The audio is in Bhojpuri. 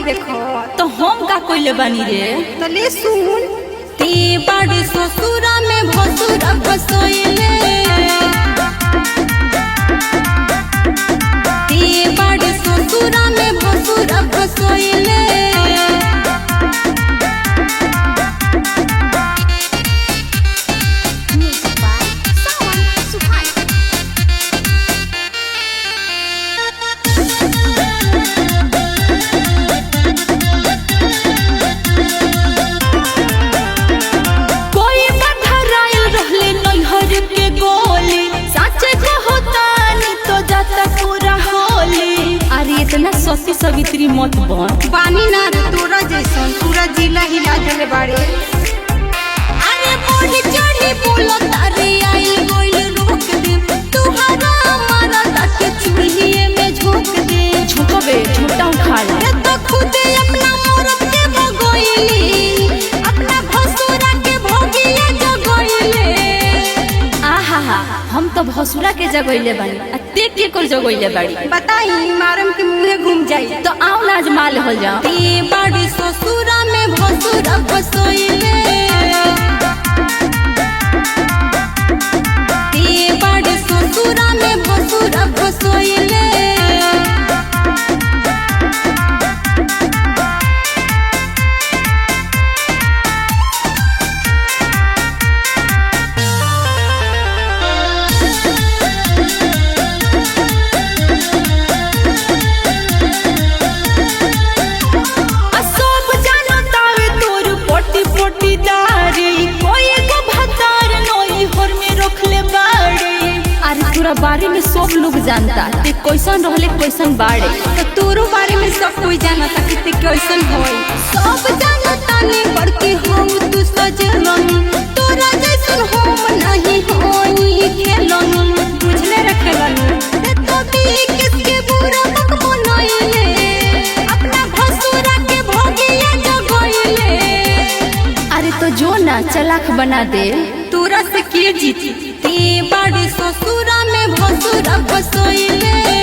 देखो तो हम का कोइले बानी रे। तो ले सुन। ते बड़ ससुरा में भसुरा फसोइले, ते बड़ ससुरा में भसुरा फसोइले। इतना सती सवित्री मत बन। पानी ना रे तोरा जैसन पूरा जिला हिला देले बाड़े। अरे मोड़ी चढ़ी बोलो तारे आइल गोइल रोक दे, तुहरा हमारा ताके चूल्हे में झोंक दे। झोंकबे झोंटा उखाड़ा रे तो खुदे अपना औरत के भगोइली, अपना भसुरा के भोगिया जगोइले। आहा हा हम तो भसुरा के जगोइले बानी, आ ते के कर जगोइले बाड़ी। बताई मारम के मुंहे घूम जाई तो आओ ना आजमाल हो जाओ। ते बड़ ससुरा में भसुरा फसोइले, ते बड़ ससुरा में भसुरा फसोइले। तोरा बारे में सब लोग जानता ते कैसन रहले कैसन बाड़े। तो तोरो बारे में सब कोई जानता कि ते कैसन होई। सब जानता ने बड़की हम तू सजलन, तोरा जैसन हम नहीं होई खेलन। बुझले रखेलन तो भी किसके बुरा मत बनाइले, अपना भसुरा के भोगिया जगोइले। अरे तो जो ना चलाक बना दे, तोरा से के जीती। ते बड़ ससुरा में भसुरा फसोइले।